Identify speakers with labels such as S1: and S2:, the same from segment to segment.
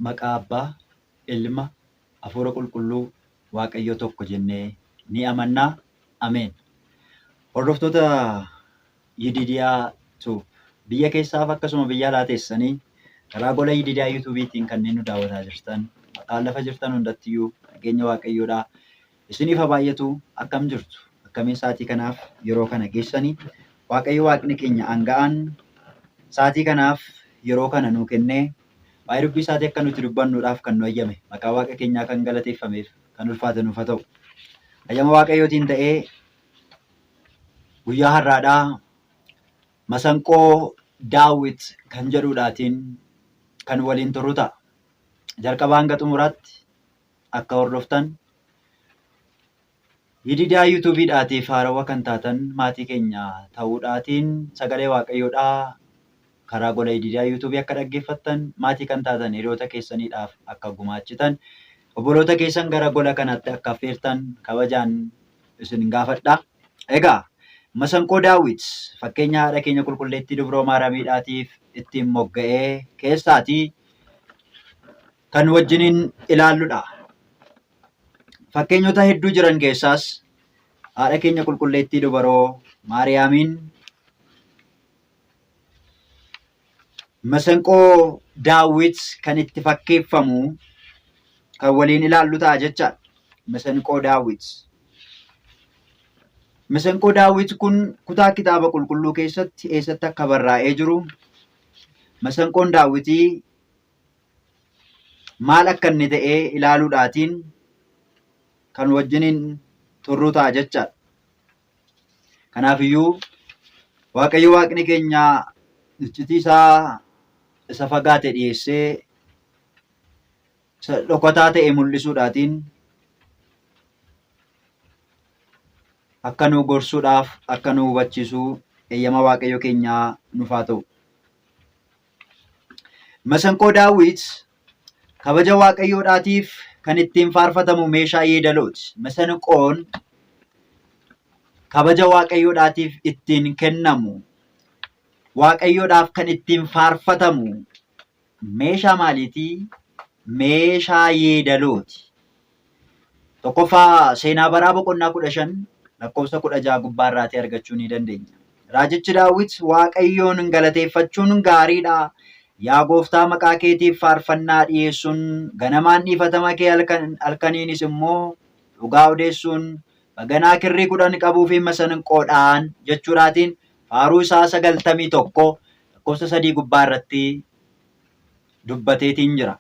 S1: Maqaa Abbaa, Ilma, Hafuura Qulqulluu, Waaqayyo tokko jennee ni amannaa. Ameen. Hordoftoota Yididiyaa Tuub biyya keessaaf akkasuma biyya alaa teessanii karaa gola Yididiyaa Yuutuubiitiin kanneen nu daawwataa jirtan maqaan lafa jirtan hundattiyyuu nageenya Waaqayyoodhaa isiniif haa baay'atu. Akkam jirtu? Akkamiin sa'aatii kanaaf yeroo kana geessanii? Waaqayyo Waaqni keenya aanga'aan sa'aatii kanaaf yeroo kana nuu kennee waa'ee dubbii isaatii akka nuti dubbannuudhaaf kan nu ayyame maqaa Waaqa keenyaa kan galateeffameef kan ulfaate nuuf haa ta'u. Ayyama Waaqayyootiin ta'ee guyyaa har'aadhaa Masanqoo Daawit kan jedhuudhaatiin kan waliin turru ta'a. Jalqabaa hanga xumuraatti akka hordoftan Yididiyaa Yuutuubiidhaatiif haarawaa kan taatan maatii keenya ta'uudhaatiin sagalee Waaqayyoodhaa karaa gola Yididiyaa Yuutuubii akka dhaggeeffattan maatii kan taatan hiriyoota keessaniidhaaf akka gumaachitan obboloota keessan gara gola kanaatti akka affeertan kabajaan isin gaafadha. Egaa Masanqoo Daawit fakkeenya haadha keenya qulqulleettii Dubroo Maariyaamiidhaatiif ittiin mogga'ee keessaatii kan wajjiniin ilaalludha. Fakkeenyota hedduu jiran keessaas haadha keenya qulqulleettii Dubroo Maariyaamiin Masanqoo Daawit kan itti fakkeeffamu kan waliin ilaallu ta'a jechaadha. Masanqoo Daawit. Masanqoo Daawit kun kutaa kitaaba qulqulluu keessatti eessatti akka barraa'ee jiru Masanqoon Daawitii maal akka inni ta'ee ilaaluudhaatiin kan wajjiniin turru ta'a jechaadha. Kanaafiyyuu Waaqayyo Waaqni keenya iccitii isaa isa fagaate dhiyeessee isa dhokataa ta'e mul'isuudhaatiin akka nu gorsuudhaaf akka nu hubachiisuu eeyyama Waaqayyo keenyaa nuuf haa ta'u. Masanqoo Daawit kabaja Waaqayyoodhaatiif kan ittiin faarfatamu meeshaa yeedalooti. Masanqoon kabaja Waaqayyoodhaatiif ittiin kennamu Waaqayyoodhaaf kan ittiin faarfatamu meeshaa maaliitii? Meeshaa yeedalooti. Tokkoffaa seenaa baraa boqonnaa 15 lakkoofsa 16 gubbaarraatii argachuu ni dandeenya. Raajichi Daawit Waaqayyoon galateeffachuun gaariidha. Yaa Gooftaa maqaa keetiif faarfannaa dhiyeessuun ganamaan dhiifatama kee halkaniinis immoo dhugaa odeessuun baganaa kirrii 10 qabuu fi masanqoodhaan jechuudhaatiin faaruu isaa 91 lakkoofsa 3 gubbaarratti dubbateetiin jira.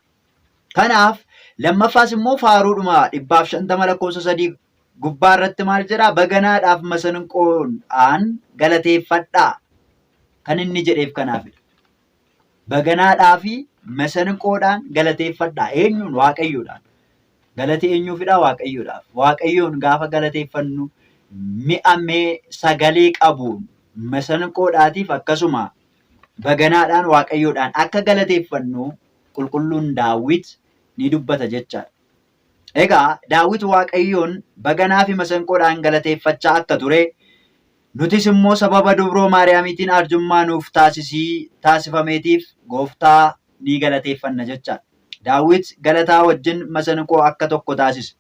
S1: Kanaaf lammaffaas immoo faaruudhuma 150 lakkoofsa 3 gubbaarratti maal jedhaa? Baganaadhaaf masanqoodhaan galateeffadhaa kan inni jedheef kanaafidha. Baganaadhaa fi masanqoodhaan galateeffadhaa. Eenyuun? Waaqayyoodhaan. Galati eenyuufidha? Waaqayyoodhaaf. Waaqayyoon gaafa galateeffannu mi'a sagalee qabuun masanqoodhaatiif akkasuma baganaadhaan Waaqayyoodhaan akka galateeffannu qulqulluun Daawit ni dubbata jechaadha. Egaa Daawit Waaqayyoon baganaa fi masanqoodhaan galateeffachaa akka ture nutis immoo sababa Dubroo Maariyaamiitiin arjummaa nuuf taasifameetiif Gooftaa ni galateeffanna jechaadha. Daawit galataa wajjin masanqoo akka tokko taasise.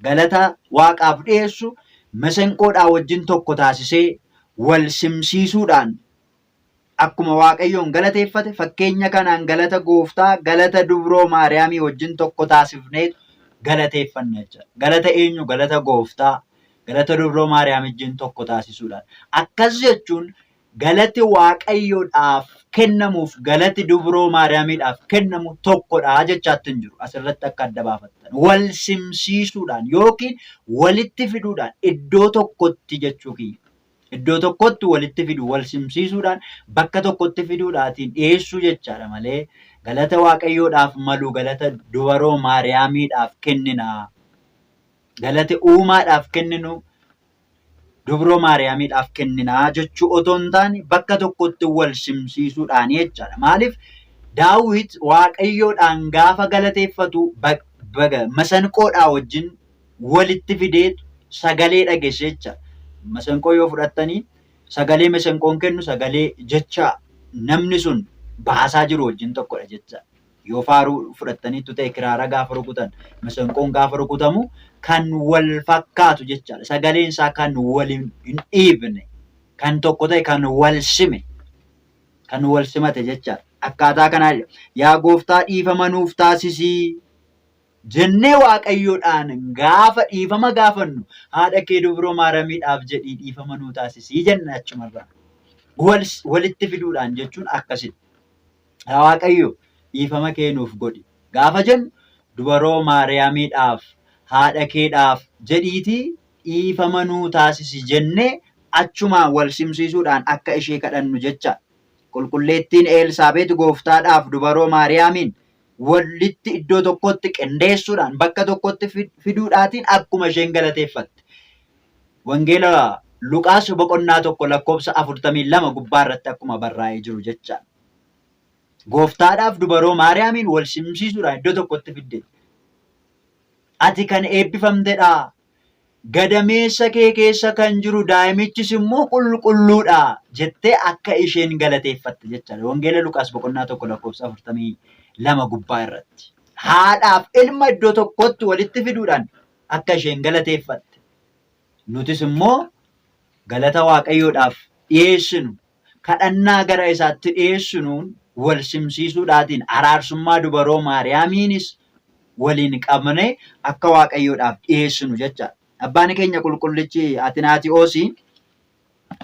S1: Galata Waaqaaf dhiyeessu masanqoodhaa wajjin tokko taasisee wal simsiisuudhaan akkuma Waaqayyoon galateeffate fakkeenya kanaan galata Gooftaa galata Dubroo Maariyaamii wajjin tokko taasifnee galateeffanna jechuudha. Galata eenyu? Galata Gooftaa galata Dubroo Maariyaam wajjin tokko taasisuudhaan. Akkas jechuun galati Waaqayyoodhaaf kennamuuf galati Dubroo Maariyaamiidhaaf kennamu tokkodha jechaatti hin jiru. Asirratti akka adda baafattan wal simsiisuudhaan yookiin walitti fiduudhaan iddoo tokkotti jechuu kiyya. Iddoo tokkotti walitti fidu wal simsiisuudhaan bakka tokkotti fiduudhaatiin dhiyeessuu jechaadha malee galata Waaqayyoodhaaf malu galata Dubroo Maariyaamiidhaaf kennina. Galata uumaadhaaf kenninu Dubroo Maariyaamiidhaaf kennina jechuu otoo hin taane bakka tokkotti wal simsiisuudhaan jechaadha. Maaliif Daawit Waaqayyoodhaan gaafa galateeffatu masanqoodhaa wajjin walitti fidee sagalee dhageesse jechaadha. Masanqoo yoo fudhattanii sagalee masanqoon kennu sagalee jecha namni sun baasaa jiru wajjin tokkodha jecha. yoo faaruu fudhataniitu ta'e kiraara gaafa rukutan masanqoon gaafa rukutamu kan wal fakkaatu jechaadha. Sagaleen isaa kan wal hin dhiibne kan tokko ta'e kan wal simate jechaadha. Akkaataa kanaa yaa gooftaa dhiifama nuuf taasisii jennee waaqayyoodhaan gaafa dhiifama gaafannu haadha kee dubroo maaramiidhaaf jedhii dhiifama nuu taasisii jenna achumarraa. Walitti fiduudhaan jechuun akkasitti. Waaqayyo dhiifama kee nuuf godhi gaafa jennu dubroo maariyaamiidhaaf haadha keedhaaf jedhiitii dhiifama nuu taasisi jennee achumaan wal simsiisuudhaan akka ishee kadhannu jecha. Qulqulleettiin Elsaabeet gooftaadhaaf dubroo maariyaamiin walitti iddoo tokkotti qindeessuudhaan bakka tokkotti fiduudhaatiin akkuma isheen galateeffatte. Wangeela Luqaas boqonnaa 1:42 gubbaarratti akkuma barraa'ee jiru jecha. Gooftaadhaaf dubroo maariyaamiin wal simsiisuudhaan iddoo tokkotti fidde. Ati kan eebbifamtedha. Gadameessa kee keessa kan jiru daa'imichis immoo qulqulluudha jettee akka isheen galateeffatte jechaadha. Wangeela Luqaas boqonnaa 1:42 gubbaa irratti. Haadhaaf ilma iddoo tokkotti walitti fiduudhaan akka isheen galateeffatte. Nutis immoo galata waaqayyoodhaaf dhiyeessinu kadhannaa gara isaatti dhiyeessinuun wal simsiisuudhaatiin araarsummaa dubroo maariyaamiinis waliin qabne akka waaqayyoodhaaf dhiyeessinu jechaadha. Abbaan keenya qulqullichi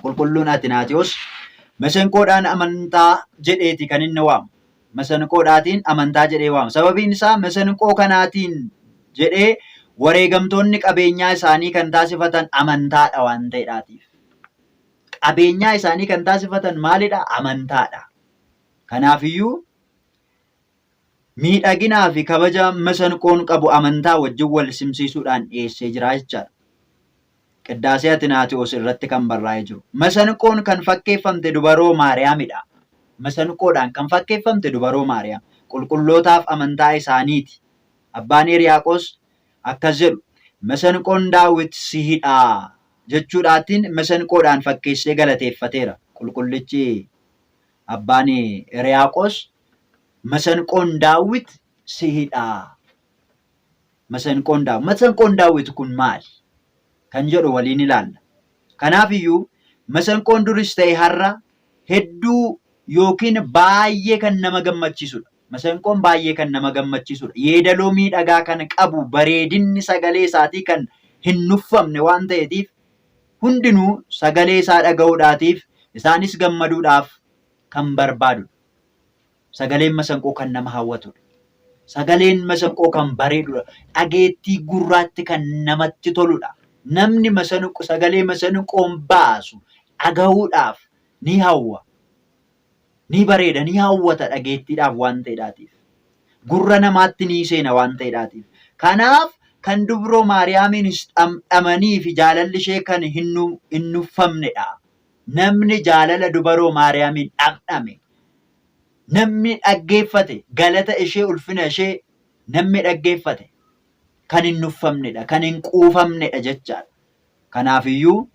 S1: qulqulluun Atinaatiyoos masanqoodhaan amantaa jedheeti kan inni waamu. Masanqoodhaatiin amantaa jedhee waamu. Sababiin isaa masanqoo kanaatiin jedhee wareegamtoonni qabeenyaa isaanii kan taasifatan amantaadha waan ta'eedhaatiif. Qabeenyaa isaanii kan taasifatan maalidha? Amantaadha. Kanaafiyyuu miidhaginaa fi kabaja masanqoon qabu amantaa wajjin wal simsiisuudhaan dhiyeessee jira jechaadha. Qiddaasee Atinaatiyoos irratti kan barraa'ee jiru. Masanqoon kan fakkeeffamte dubroo maariyaamidha. Masanqoodhaan kan fakkeeffamte dubroo maariyaam. Qulqullootaaf amantaa isaaniiti. Abbaan Hiriyaaqoos akkas jedhu masanqoon Daawit sihidha jechuudhaatiin masanqoodhaan fakkeessee galateeffateera. Qulqullichi abbaan Hiriyaaqoos masanqoon Daawit sihidha. Masanqoon Daawit kun maali? Kan jedhu waliin ilaalla. Kanaafiyyuu masanqoon duris ta'e har'a hedduu yookiin baay'ee kan nama gammachiisudha. Masanqoon baay'ee kan nama gammachiisudha. Yeedaloo miidhagaa kan qabu bareedinni sagalee isaatii kan hin nuffamne waan ta'eetiif hundinuu sagalee isaa dhaga'uudhaatiif isaanis gammaduudhaaf kan barbaadudha. Sagaleen masanqoo kan nama hawwatudha. Sagaleen masanqoo kan bareedudha. Dhageettii gurraatti kan namatti toludha. Namni sagalee masanqoon baasu dhaga'uudhaaf ni hawwa. Ni bareeda, ni hawwata dhageettiidhaaf waan ta'eedhaatiif. Gurra namaatti ni seena waan ta'eedhaatiif. Kanaaf kan dubroo maariyaamiinis dhamdhamanii fi jaalalli ishee kan hin nuffamnedha. Namni jaalala dubroo maariyaamiin dhamdhame. Namni dhaggeeffate galata ishee ulfina ishee namni dhaggeeffate kan hin nuffamnedha, kan hin quufamnedha jechaadha. Kanaafiyyuu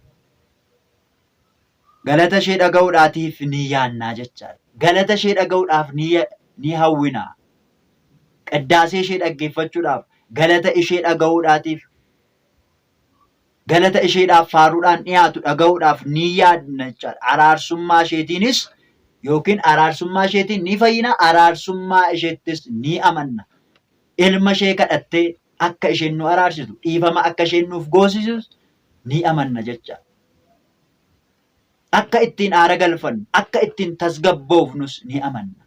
S1: galata ishee dhaga'uudhaatiif ni yaannaa jechaadha. Galata ishee dhaga'uudhaaf ni hawwina. Qiddaasee ishee dhaggeeffachuudhaaf galata ishee dhaga'uudhaatiif galata isheedhaaf faaruudhaan dhiyaatu dhaga'uudhaaf ni yaadna jechaadha. Araarsummaa isheetiinis yookiin araarsummaa isheetiin ni fayyina, araarsummaa isheettis ni amanna. Ilma ishee kadhattee akka isheen nu araarsitu, dhiifama akka isheen nuuf goosisus ni amanna jecha. Akka ittiin aara galfannu, akka ittiin tasgabboofnus ni amanna.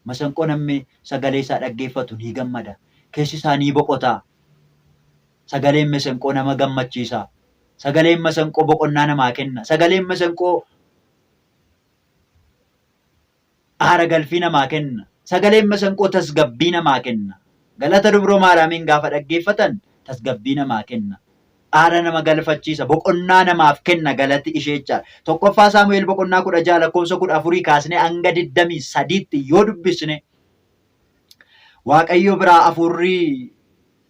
S1: Masanqoo namni sagalee isaa dhaggeeffatu ni gammada. Keessi isaa ni boqota. Sagaleen masanqoo nama gammachiisa. Sagaleen masanqoo boqonnaa namaa kenna. Sagaleen masanqoo aara galfii namaa kenna. Sagaleen masanqoo tasgabbii namaa kenna. Galata dubroo maariyaamiin gaafa dhaggeeffatan tasgabbii namaa kenna. Aara nama galfachiisa. Boqonnaa namaaf kenna galati ishee jechaadha. Tokkoffaa Saamu'eel boqonnaa 16 lakkoofsa 14 kaasnee hanga 23tti yoo dubbisne Waaqayyo biraa hafuurri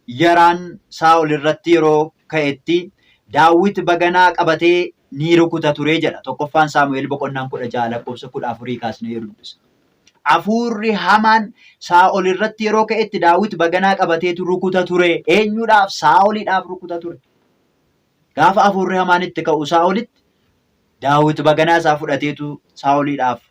S1: yaraan Saa'ol irratti yeroo ka'etti Daawit baganaa qabatee ni rukuta ture jedha. Tokkoffaan Saamu'eel boqonnaan 16 lakkoofsa 14 kaasnee yoo dubbisne. Hafuurri hamaan Saa'ol irratti yeroo ka'etti Daawit baganaa qabateetu rukuta ture. Eenyudhaaf? Saa'oliidhaaf rukuta ture. Gaafa hafuurri hamaan itti ka'u Saa'olitti, Daawit baganaa isaa fudhateetu Saa'oliidhaaf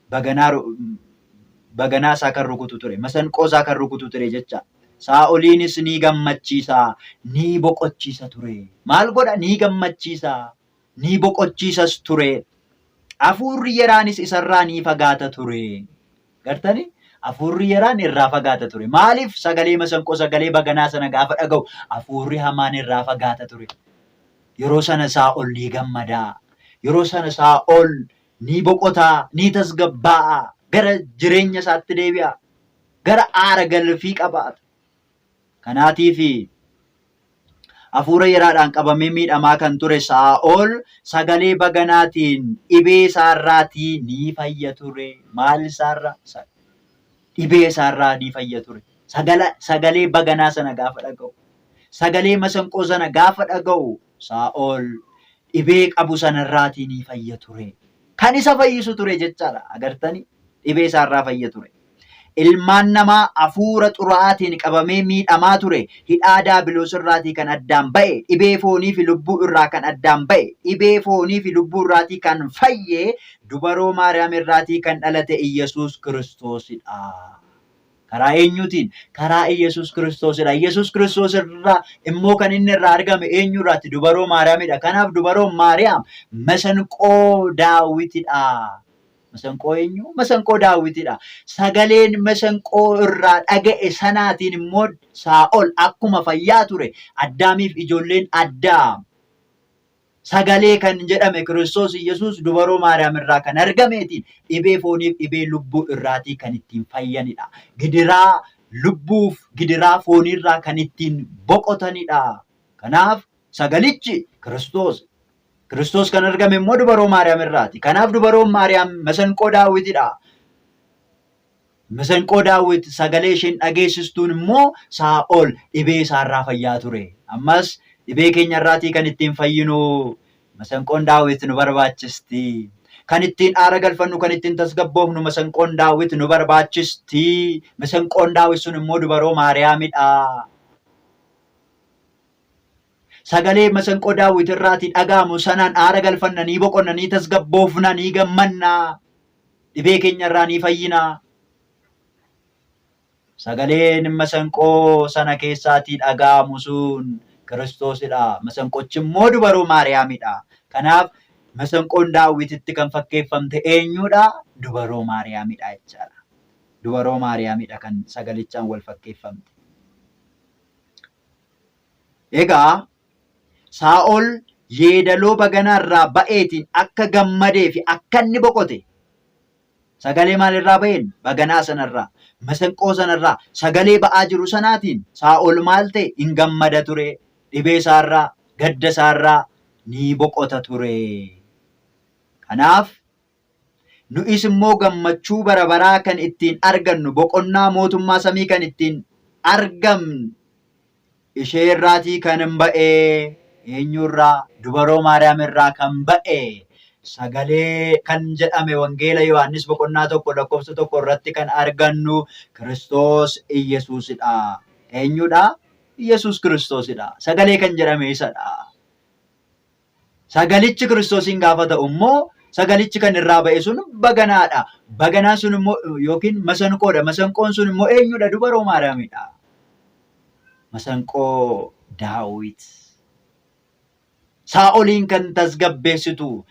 S1: baganaa isaa kan rukutu ture. Masanqoo isaa kan rukutu ture jecha. Saa'oliinis ni gammachiisa, ni boqochiisa ture. Maal godha? Ni gammachiisa, ni boqochiisas ture. Hafuurri yeraanis isarraa ni fagaata ture. Gartanii? Hafuurri yeraan irraa fagaata ture. Maaliif? Sagalee masanqoo, sagalee baganaa sana gaafa dhaga'u hafuurri hamaan irraa fagaata ture. Yeroo sana Saa'ol ni gammadaa. Yeroo sana Saa'ol ni boqotaa, ni tasgabbaa'a. Gara jireenya isaatti deebi'a. Gara aara galfii qabaata. Kanaatiif hafuura yeraadhaan qabamee miidhamaa kan ture Saa'ol sagalee baganaatiin dhibee isaarraatii ni fayya ture. Maal isaarraa? Dhibee isaarraa ni fayya ture. Sagalee baganaa sana gaafa dhaga'u, sagalee masanqoo sana gaafa dhaga'u Saa'ol dhibee qabu sanarraatii ni fayya ture. Kan isa fayyisu ture jechaadha. Agartanii? Dhibee isaarraa fayya ture. Ilmaan namaa hafuura xuraa'aatiin qabamee miidhamaa ture. Hidhaa daabiloos irraatii kan addaan ba'e, dhibee foonii fi lubbuu irraa kan addaan ba'e, dhibee foonii fi lubbuu irraatii kan fayye dubaroo Maariyaam irraatii kan dhalate Iyyasuus Kiristoosidha. Karaa eenyuutiin? Karaa Iyyasuus Kiristoosidha. Iyyasuus Kiristoos irraa immoo kan inni irraa argame eenyurraatti? Dubaroo Maariyaamidha. Kanaaf dubaroon Maariyaam masanqoo Daawitidha. Masanqoo eenyu? Masanqoo Daawitidha. Sagaleen masanqoo irraa dhaga'e sanaatiin immoo Saa'ol akkuma fayyaa ture. Addaamiif ijoolleen Addaam sagalee kan jedhame Kiristoos Iyyasuus dubaroo Maariyaam irraa kan argameetiin dhibee fooniif dhibee lubbuu irraatii kan ittiin fayyanidha. Gidiraa lubbuuf gidiraa fooniirraa kan ittiin boqotanidha. Kanaaf sagalichi Kiristoos kan argame immoo dubaroo Maariyaam irraati. Kanaaf dubaroon Maariyaam masanqoo Daawitidha. Masanqoo Daawit sagalee isheen dhageessistuun immoo Saa'ol dhibee isaarraa fayyaa ture. Ammas dhibee keenya irraatii kan ittiin fayyinu masanqoon Daawit nu barbaachisti. Kan ittiin aara galfannu, kan ittiin tasgabboofnu masanqoon Daawit nu barbaachisti. Masanqoon Daawit sun immoo dubaroo Maariyaamidha. Sagalee masanqoo Daawit irraatii dhaga'amu sanaan aara galfanna, ni boqonna, ni tasgabboofna, ni gammanna. Dhibee keenya irraa ni fayyina. Sagaleen masanqoo sana keessaatii dhaga'amu sun Kiristoosidha. Masanqochi immoo dubaroo Maariyaamidha. Kanaaf masanqoon Daawititti kan fakkeeffamte eenyudha? Dubaroo Maariyaamidha jechaadha. Dubaroo Maariyaamidha kan sagalichaan wal fakkeeffamte. Egaa Saa'ol yeedaloo baganaa irraa ba'eetiin akka gammadee fi akka inni boqote sagalee maalirraa ba'een? Baganaa sanarraa, masanqoo sanarraa, sagalee ba'aa jiru sanaatiin Saa'ol maal ta'e? Hin gammada ture. Dhibee isaarraa, gadda isaarraa ni boqota ture. Kanaaf nu'is immoo gammachuu bara baraa kan ittiin argannu, boqonnaa mootummaa samii kan ittiin argamnu ishee irraatii kan ba'e eenyurraa? Dubaroo Maariyaam irraa kan ba'e sagalee kan jedhame wangeela Yohaannis boqonnaa 1:1 irratti kan argannu Kiristoos Iyyasuusidha. Eenyudha? Iyyasuus Kiristoosidha. Sagalee kan jedhame isadha. Sagalichi Kiristoosiin gaafa ta'u immoo sagalichi kan irraa ba'e sun baganaadha. Baganaan sun immoo yookiin masanqoodha. Masanqoon sun immoo eenyudha? Dubaroo Maariyaamidha. Masanqoo Daawit. Saa'oliin kan tasgabbeessitu,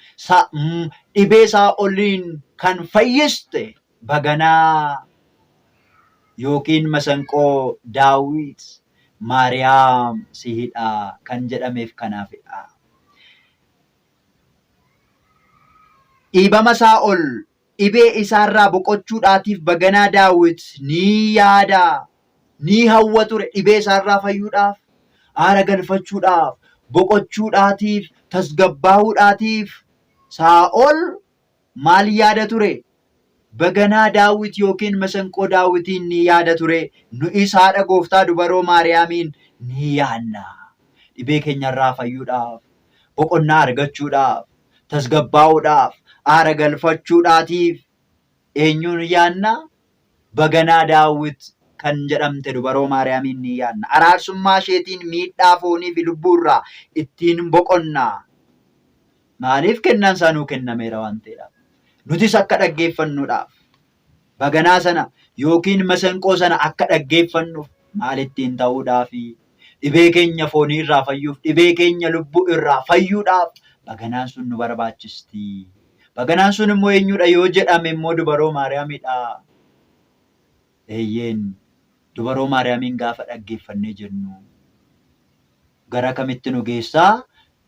S1: dhibee Saa'oliin kan fayyiste baganaa yookiin masanqoo Daawit. Maariyaam sihidha kan jedhameef kanaafidha. Dhiibama Saa'ol dhibee isaarraa boqochuudhaatiif baganaa Daawit ni yaada, ni hawwa ture. Dhibee isaarraa fayyuudhaaf, aara galfachuudhaaf, boqochuudhaatiif, tasgabbaa'uudhaatiif Saa'ol maal yaada ture? Baganaa Daawit yookiin masanqoo Daawitiin ni yaada ture. Nu'is haadha gooftaa dubaroo Maariyaamiin ni yaadna. Dhibee keenyarraa fayyuudhaaf, boqonnaa argachuudhaaf, tasgabbaa'uudhaaf, aara galfachuudhaatiif eenyuun yaadna? baganaa Daawit kan jedhamte dubaroo Maariyaamiin ni yaadna. Araarsummaa isheetiin miidhaa foonii fi lubbuurraa ittiin boqonnaa. Maaliif kennaan isaa nuu kennameera waan ta'eedhaaf. Nutis akka dhaggeeffannuudhaaf baganaa sana yookiin masanqoo sana akka dhaggeeffannuuf maalittiin ta'uudhaafi dhibee keenya foonii irraa fayyuuf, dhibee keenya lubbuu irraa fayyuudhaaf baganaan sun nu barbaachisti. Baganaan sun immoo eenyudha yoo jedhame immoo dubaroo Maariyaamidha. Eeyyeen dubaroo Maariyaamiin gaafa dhaggeeffannee jennu gara kamitti nu geessaa?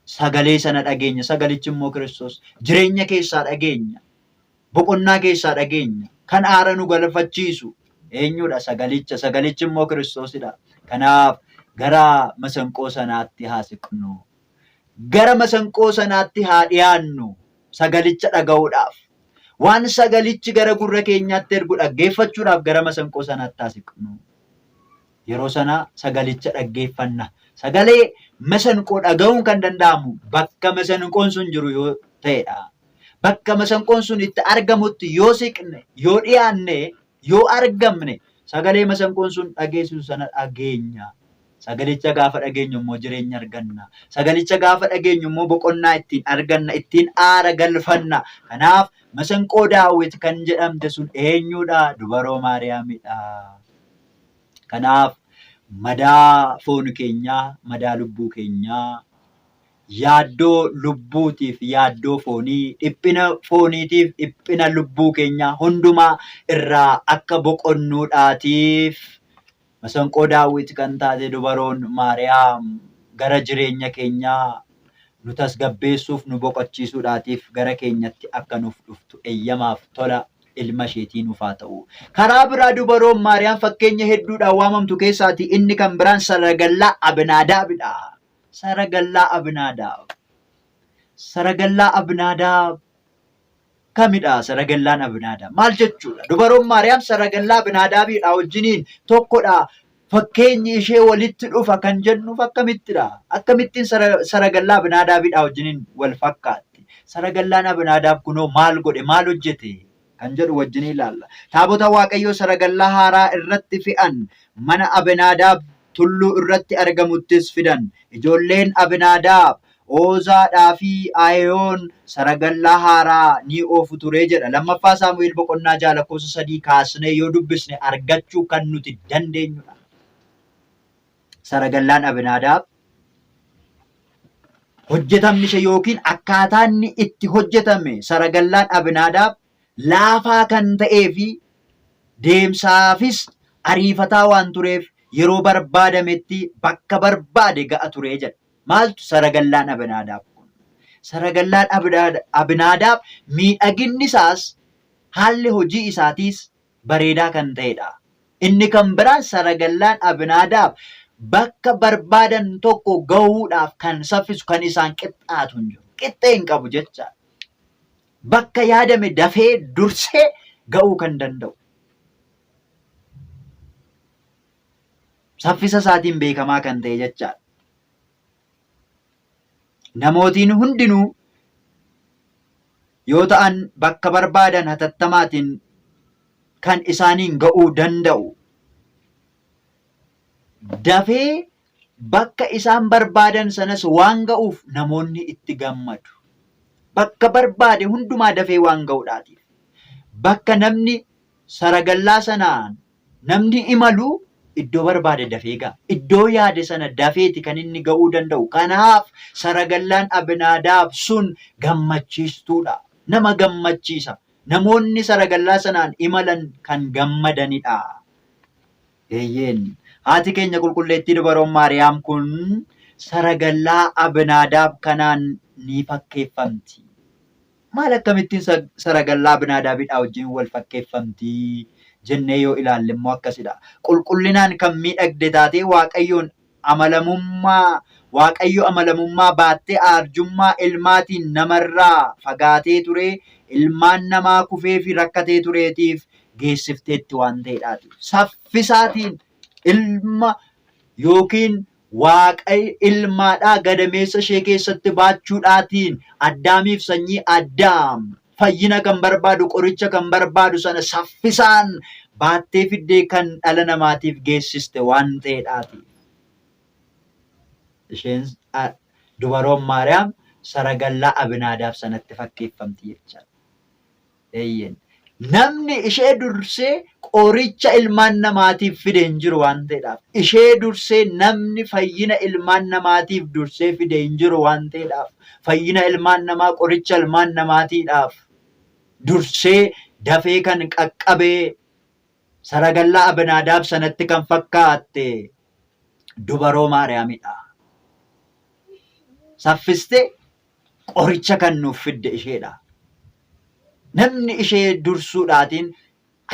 S1: Sagalee sana dhageenya. Sagalichi immoo Kiristoos. Jireenya keessaa dhageenya. Boqonnaa keessaa dhageenya. Kan aara nu galfachiisu eenyudha? Sagalicha. Sagalichi immoo Kiristoosidha. Kanaaf gara masanqoo sanaatti haa siqnu. Gara masanqoo sanaatti haa dhiyaannu. Sagalicha dhaga'uudhaaf. Waan sagalichi gara gurra keenyaatti ergu dhaggeeffachuudhaaf gara masanqoo sanaatti haa siqnu. Yeroo sana sagalicha dhaggeeffanna. Sagalee masanqoo dhaga'uun kan danda'amu bakka masanqoon sun jiru yoo ta'edha. Bakka masanqoon sun itti argamutti yoo siqne, yoo dhiyaanne, yoo argamne sagalee masanqoon sun dhageessisu sana dhageenya. Sagalicha gaafa dhageenyu immoo jireenya arganna. Sagalicha gaafa dhageenyu immoo boqonnaa ittiin arganna, ittiin aara galfanna. Kanaaf masanqoo Daawit kan jedhamte sun eenyudha? Dubaroo Maariyaamidha. Kanaaf madaa foon keenyaa, madaa lubbuu keenyaa, yaaddoo lubbuutiif yaaddoo foonii, dhiphina fooniitiif dhiphina lubbuu keenyaa hundumaa irraa akka boqonnuudhaatiif masanqoo Daawit kan taate dubaroon Maariyaam gara jireenya keenyaa nu tasgabbeessuuf nu boqochiisuudhaatiif gara keenyatti akka nuuf dhuftu eeyyamaaf tola ilma isheetii nuuf haa ta'u. Karaa biraa dubaroon Maariyaam fakkeenya hedduudhaan waamamtu keessaati inni kan biraan Saragallaa Abinaadaabidha. Saragallaa Abinaadaab. Saragallaa Abinaadaab kamidha? Saragallaan Abinaadaab maal jechuudha? Dubaroon Maariyaam Saragallaa Abinaadaabidha wajjiniin tokkodha. Fakkeenyi ishee walitti dhufa kan jennuuf akkamittidha? Akkamittiin Saragallaa Abinaadaabidha wajjiniin wal fakkaatti? Saragallaan Abinaadaab kunoo maal godhe? Maal hojjete? Kan jedhu wajjin ilaalla. Taabota Waaqayyoo Saragallaa haaraa irratti fe'an mana Abinaadaab tulluu irratti argamuttis fidan. Ijoolleen Abinaadaab Oozaadhaa fi Ahiyoon Saragallaa haaraa ni oofu ture jedha. Lammaffaa Saamu'eel boqonnaa 6 kaasnee yoo dubbisne argachuu kan nuti dandeenyudha. Saragallaan Abinaadaab hojjetamni ishee yookiin akkaataan itti hojjetame Saragallaan Abinaadaab laafaa kan ta'ee fi deemsaafis ariifataa waan tureef yeroo barbaadametti bakka barbaade ga'a ture jedha. Maaltu Saragallaan Abinaadaab kun? Saragallaan Abinaadaab miidhaginni isaas haalli hojii isaatiis bareedaa kan ta'edha. Inni kan biraa Saragallaan Abinaadaab bakka barbaadan tokko gahuudhaaf kan saffisu kan isaan qixxaatu hin jiru. Qixxee hin qabu jecha. Bakka yaadame dafee dursee ga'uu kan danda'u. Saffisa isaatiin beekamaa kan ta'e jechaadha. Namootiin hundinuu yoo ta'an bakka barbaadan hatattamaatiin kan isaaniin ga'uu danda'u. Dafee bakka isaan barbaadan sanas waan ga'uuf namoonni itti gammadu. Bakka barbaade hundumaa dafee waan ga'uudhaatiif. Bakka namni saragallaa sanaan namni imalu iddoo barbaade dafee ga'a. Iddoo yaade sana dafeeti kan inni ga'uu danda'u. Kanaaf Saragallaan Abinaadaab sun gammachiistuudha. Nama gammachiisa. Namoonni saragallaa sanaan imalan kan gammadanidha. Eeyyeen. Haati keenya qulqulleettii dubaroon Maariyaam kun Saragallaa Abinaadaab kanaan ni fakkeeffamti. Maal akkamittiin Saragallaa Abinaadaabidhaa wajjin wal fakkeeffamti jennee yoo ilaalle immoo akkasidha. Qulqullinaan kan miidhagde taatee Waaqayyo amalamummaa baattee aarjummaa ilmaatiin namarraa fagaatee ture, ilmaan namaa kufee fi rakkatee tureetiif geessifteetti waan ta'edhaati. Saffisaatiin ilma yookiin Waaqayyo ilmaadhaa gadameessa ishee keessatti baachuudhaatiin Addaamiif sanyii Addaam fayyina kan barbaadu, qoricha kan barbaadu sana saffisaan baattee fiddee kan dhala namaatiif geessiste waan ta'eedhaati. Isheen dubaroon Maariyaam saragallaa Abinaadaab sanatti fakkeeffamti jechaadha. Eeyyen. Namni ishee dursee qoricha ilmaan namaatiif fide hin jiru waan ta'eedhaaf. Ishee dursee namni fayyina ilmaan namaatiif dursee fide hin jiru waan ta'eedhaaf. Fayyina ilmaan namaa qoricha ilmaan namaatiidhaaf dursee dafee kan qaqqabee saragallaa Abinaadaab sanatti kan fakkaatte dubaroo Maariyaamidha. Saffistee qoricha kan nuuf fidde isheedha. Namni ishee dursuudhaatiin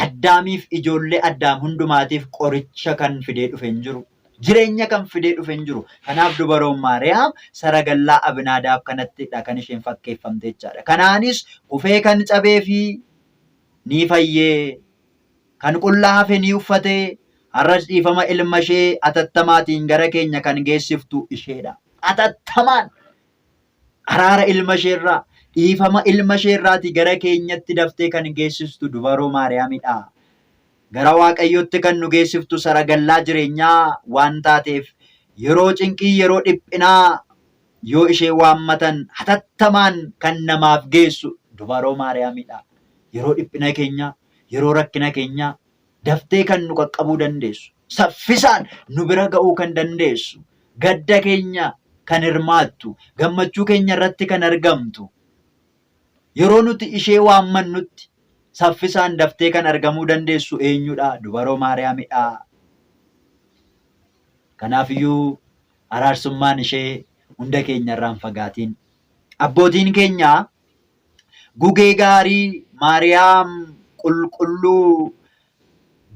S1: Addaamiif ijoollee Addaam hundumaatiif qoricha kan fidee dhufe hin jiru. Jireenya kan fidee dhufe hin jiru. Kanaaf dubaroon Maariyaam saragallaa Abinaadaab kanattidha kan isheen fakkeeffamte jechaadha. Kanaanis kufee kan cabee fi ni fayyee, kan qullaa hafe ni uffatee, har'as dhiifama ilma ishee atattamaatiin gara keenya kan geessiftu isheedha. Atattamaan araara ilma isheerraa, dhiifama ilma isheerraati gara keenyatti daftee kan geessistu dubaroo Maariyaamidha. Gara Waaqayyootti kan nu geessiftu saragallaa jireenyaa waan taateef yeroo cinqii, yeroo dhiphinaa yoo ishee waammatan atattamaan kan namaaf geessu dubaroo Maariyaamidha. Yeroo dhiphina keenya, yeroo rakkina keenya daftee kan nu qaqqabuu dandeessu, saffisaan nu bira ga'uu kan dandeessu, gadda keenya kan hirmaattu, gammachuu keenya irratti kan argamtu, yeroo nuti ishee waammannutti saffisaan daftee kan argamuu dandeessu eenyudha? Dubaroo Maariyaamidha. Kanaafiyyuu araarsummaan ishee hunda keenya irraa hin fagaatiin. Abbootiin keenya gugee gaarii Maariyaam qulqulluu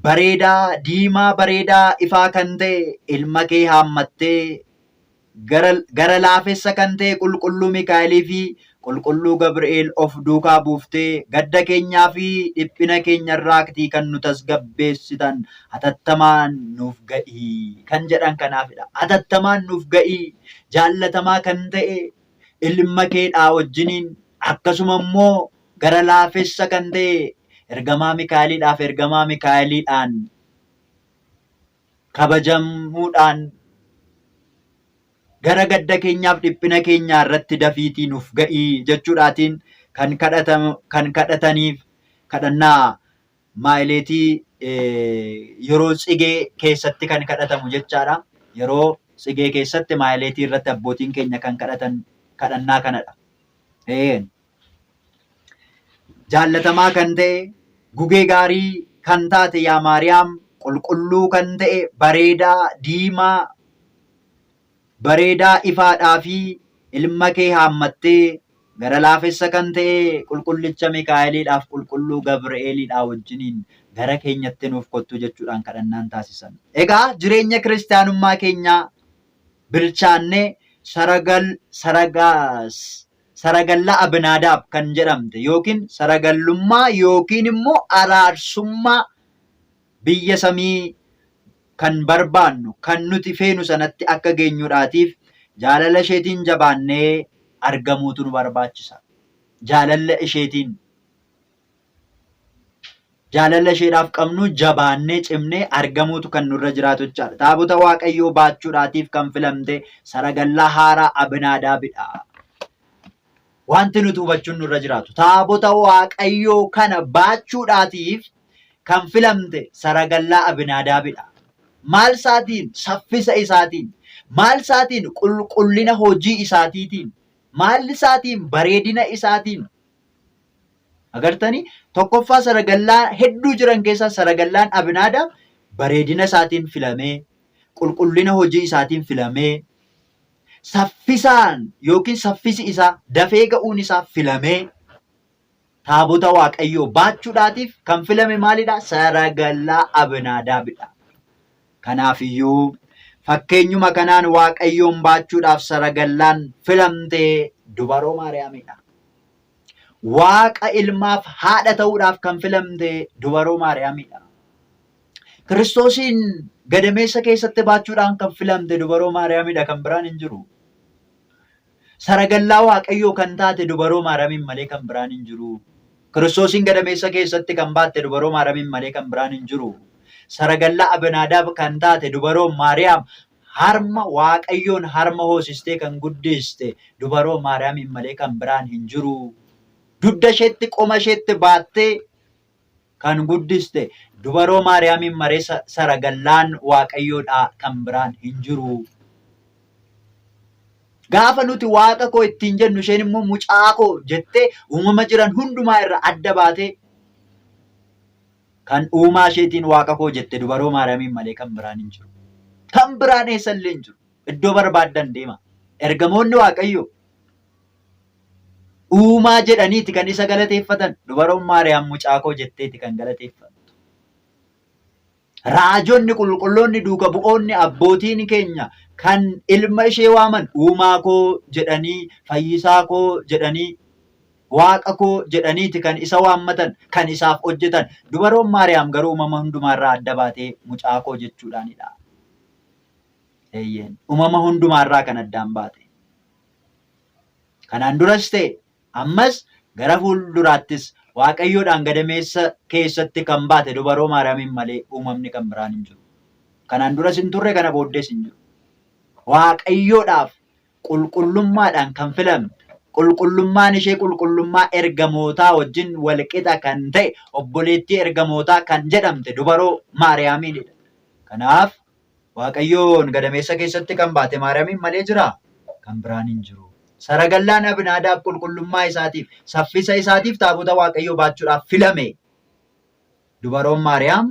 S1: bareedaa, diimaa bareedaa ifaa kan ta'e ilma kee haammattee gara laafessa kan ta'e qulqulluu Mikaa'elii fi qulqulluu Gabri'eel of duukaa buuftee gadda keenyaa fi dhiphina keenya irraaktii kan nu tasgabbeessitan atattamaan nuuf ga'ii kan jedhan kanaafidha. Atattamaan nuuf ga'ii jaallatamaa kan ta'e ilma keedhaa wajjiniin akkasuma immoo gara laafessa kan ta'e ergamaa Mikaa'eliidhaaf ergamaa Mikaa'eliidhaan kabajamuudhaan gara gadda keenyaaf dhiphina keenyaa irratti dafiitii nuuf ga'ii jechuudhaatiin kan kadhataniif kadhannaa maayileetii yeroo tsigee keessatti kan kadhatamu jechaadha. Yeroo tsigee keessatti maayileetii irratti abbootiin keenya kan kadhatan kadhannaa kanadha. Jaallatamaa kan ta'e gugee gaarii kan taate yaa Maariyaam qulqulluu kan ta'e bareedaa diimaa bareedaa ifaadhaa fi ilma kee haammattee gara laafessa kan ta'e qulqullicha Mikaa'eliidhaaf qulqulluu Gabri'eeliidhaa wajjiniin gara keenyatti nuuf kottu jechuudhaan kadhannaan taasisan. Egaa jireenya kiristaanummaa keenyaa bilchaannee saragallaa Abinaadaab kan jedhamte yookiin saragallummaa yookiin immoo araarsummaa biyya samii kan barbaannu kan nuti feenu sanatti akka geenyuudhaatiif jaalala isheetiin jabaannee argamuutu nu barbaachisa. Jaalala isheedhaaf qabnu jabaannee cimnee argamuutu kan nurra jiraatu jechaadha. Taabota Waaqayyoo baachuudhaatiif kan filamte saragallaa haaraa Abinaadaabidha. Wanti nuti hubachuun nurra jiraatu taabota Waaqayyoo kana baachuudhaatiif kan filamte saragallaa Abinaadaabidha. Maal isaatiin? Saffisa isaatiin. Maal isaatiin? Qulqullina hojii isaatiitiin. Maal isaatiin? Bareedina isaatiin. Agartanii tokkoffaa saragallaa hedduu jiran keessaa saragallaan Abinaadaab bareedina isaatiin filamee, qulqullina hojii isaatiin filamee, saffisaan yookiin saffisi isaa dafee ga'uun isaa filamee taabota Waaqayyoo baachuudhaatiif kan filame maalidha? Saragallaa Abinaadaabidha. Kanaafiyyuu fakkeenyuma kanaan Waaqayyoon baachuudhaaf saragallaan filamtee dubaroo Maariyaamidha. Waaqa ilmaaf haadha ta'uudhaaf kan filamte dubaroo Maariyaamidha. Kiristoosiin gadameessa keessatti baachuudhaan kan filamte dubaroo Maariyaamidha, kan biraan hin jiru. Saragallaa Waaqayyoo kan taate dubaroo Maariyaamiin malee kan biraan hin jiru. Kiristoosiin gadameessa keessatti kan baatte dubaroo Maariyaamiin malee kan biraan hin jiru. Saragallaa Abinaadaab kan taate dubaroo Maariyaam harma Waaqayyoon harma hoosistee kan guddiste dubaroo Maariyaamiin malee kan biraan hin jiru. Dugda isheetti qoma isheetti baattee kan guddiste dubaroo Maariyaamiin malee saragallaan Waaqayyoodhaa kan biraan hin jiru. Gaafa nuti waaqa koo ittiin jennu isheen immoo mucaa koo jettee uumama jiran hundumaa irra adda baatee kan uumaa isheetiin waaqa koo jette dubaroo Maariyaamiin malee kan biraan hin jiru. Kan biraan eessallee hin jiru. Iddoo barbaaddan deema. Ergamoonni Waaqayyo uumaa jedhaniiti kan isa galateeffatan. Dubaroon Maariyaam mucaa koo jetteeti kan galateeffatu. Raajonni qulqulloonni duuka bu'oonni abbootiin keenya kan ilma ishee waaman uumaa koo jedhanii fayyisaa koo jedhanii waaqa koo jedhaniiti kan isa waammatan kan isaaf hojjetan. Dubaroon Maariyaam garuu uumama hundumaarraa adda baatee mucaa koo jechuudhaanidha. Uumama hundumaarraa kan addaan baate. Kanaan duras ta'e ammas gara fuulduraattis Waaqayyoodhaan gadameessa keessatti kan baate dubaroo Maariyaamiin malee uumamni kan biraan hin jiru. Kanaan duras hin turre kana booddees hin jiru. Waaqayyoodhaaf qulqullummaadhaan kan filamte qulqullummaan ishee qulqullummaa ergamootaa wajjin walqixa kan ta'e obboleettii ergamootaa kan jedhamte dubaroo Maariyaamiinidha. Kanaaf Waaqayyoon gadameessa keessatti kan baate Maariyaamiin malee jira kan biraan hin jiru. Saragallaan Abinaadaab qulqullummaa isaatiif saffisa isaatiif taabota Waaqayyoo baachuudhaaf filame. Dubaroon Maariyaam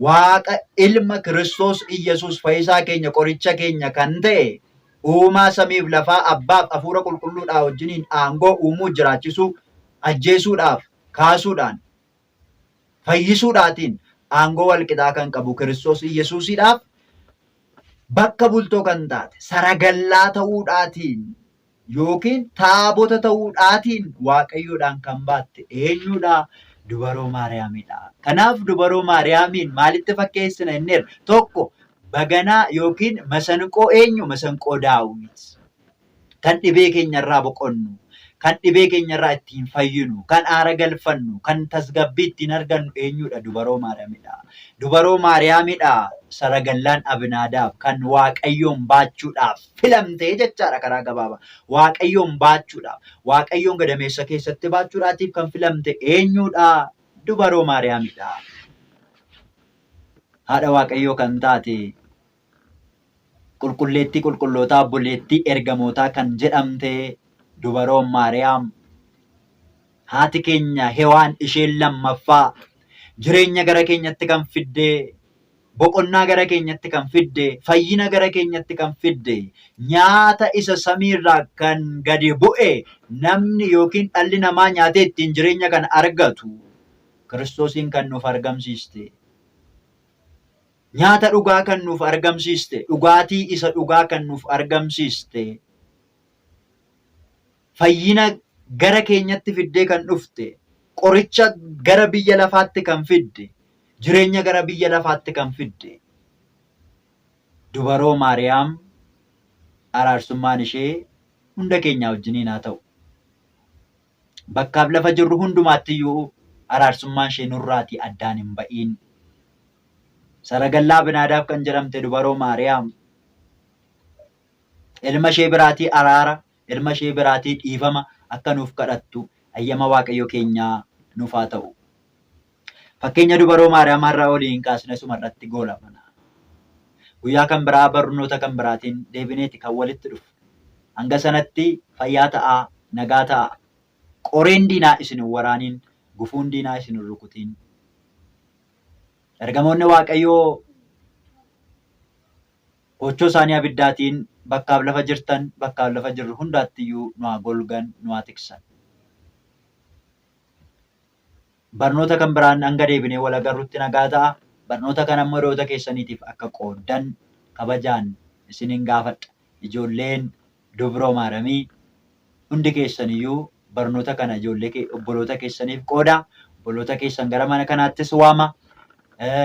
S1: Waaqa ilma Kiristoos Iyyasuus fayyisaa keenya qoricha keenya kan ta'e uumaa samiif lafaa abbaaf hafuura qulqulluudhaa wajjiniin aangoo uumuu jiraachisuu ajjeesuudhaaf kaasuudhaan fayyisuudhaatiin aangoo walqixaa kan qabu Kiristoos Iyyasuusiidhaaf bakka bultoo kan taate saragallaa ta'uudhaatiin yookiin taabota ta'uudhaatiin Waaqayyoodhaan kan baatte eenyudha? Dubaroo Maariyaamidha. Kanaaf dubaroo Maariyaamiin maalitti fakkeessina inni tokko baganaa yookiin masanqoo eenyu? Masanqoo Daawit. Kan dhibee keenyarraa boqonnu, kan dhibee keenyarraa ittiin fayyinu, kan aara galfannu, kan tasgabbii ittiin argannu eenyudha? Dubaroo Maariyaamidha. Dubaroo Maariyaamidha saragallaan Abinaadaab kan Waaqayyoon baachuudhaaf filamtee jechaadha karaa gabaabaa. Waaqayyoon baachuudhaaf, Waaqayyoon gadameessa keessatti baachuudhaatiif kan filamte eenyudha? Dubaroo Maariyaamidha. Haadha Waaqayyoo kan taate qulqulleettii qulqullootaa obboleettii ergamootaa kan jedhamte dubaroon Maariyaam haati keenya Hewaan isheen lammaffaa jireenya gara keenyatti kan fidde, boqonnaa gara keenyatti kan fidde, fayyina gara keenyatti kan fidde, nyaata isa samiirraa kan gadi bu'e namni yookiin dhalli namaa nyaatee ittiin jireenya kan argatu Kiristoosiin kan nuuf argamsiiste. Nyaata dhugaa kan nuuf argamsiiste, dhugaatii isa dhugaa kan nuuf argamsiiste, fayyina gara keenyatti fiddee kan dhufte, qoricha gara biyya lafaatti kan fidde, jireenya gara biyya lafaatti kan fidde. Dubaroo Maariyaam araarsummaan ishee hunda keenya wajjiniin haa ta'u. Bakkaaf lafa jirru hundumaattiyyuu araarsummaan ishee nurraatii addaan hin ba'iin. Saragallaa Abinaadaab kan jedhamte dubaroo Maariyaam ilma ishee biraatii araara, ilma ishee biraatii dhiifama akka nuuf kadhattu ayyama Waaqayyo keenyaa nuuf haa ta'u. Fakkeenya dubaroo Maariyaam har'a waliin kaasne sumarratti goolabna. Guyyaa kan biraa barnoota kan biraatiin deebineeti kan walitti dhufu. Hanga sanatti fayyaa ta'aa, nagaa ta'aa. Qoreen diinaa isin waraaniin, gufuun diinaa isin rukutiin. Ergamoonni Waaqayyoo gochoo isaanii abiddaatiin bakkaaf lafa jirtan, bakkaaf lafa jirru hundaattiyyuu nu haa golgan, nu haa tiksan. Barnoota kan biraan hanga deebinee wal agarrutti nagaa ta'a. Barnoota kan ammoo hiriyoota keessaniitiif akka qooddan kabajaan isiniin gaafadha. Ijoolleen dubroo Maariyaamii hundi keessaniyyuu barnoota kana ijoollee obboloota keessaniif qooda. Obboloota keessan gara mana kanaattis waama.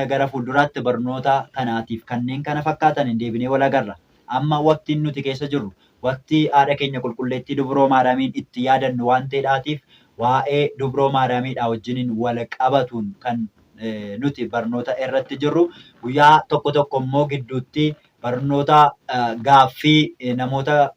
S1: Gara fuulduraatti barnoota kanaatiif kanneen kana fakkaatan hin deebinee wal agarra. Amma waqtiin nuti keessa jirru waqtii haadha keenya qulqulleettii dubroo Maariyaamiin itti yaadannu waan ta'eedhaatiif waa'ee Dubroo Maariyaamiidhaa wajjiniin wal qabatuun kan nuti barnoota irratti jirru. Guyyaa tokko tokko immoo gidduutti barnoota gaaffii namoota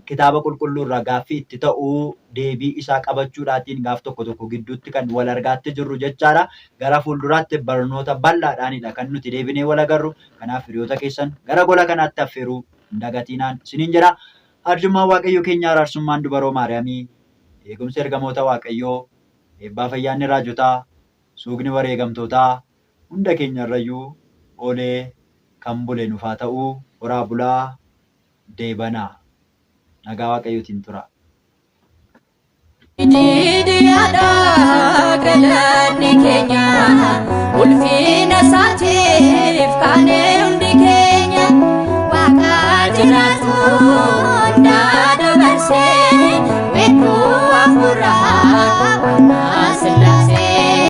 S1: kitaaba qulqulluu irraa gaaffii itti ta'uu deebii isaa qabachuudhaatiin gaaf tokko tokko gidduutti kan wal argaatti jirru jechaadha. Gara fuulduraatti barnoota bal'aadhaanidha kan nuti deebinee wal agarru. Kanaaf hiriyoota keessan gara gola kanaatti affeeruu hin dagatinaan isiniin jedha. Arjummaan Waaqayyo keenya, araarsummaan Dubroo Maariyaamii, eegumsa ergamoota Waaqayyoo, eebbaa fayyaanni raajotaa, suuqni wareegamtootaa hunda keenyarrayyuu oolee kan bule nuuf haa ta'uu. Horaa bulaa, deebanaa. Nagaa Waaqayyootiin tura.
S2: Galanni keenya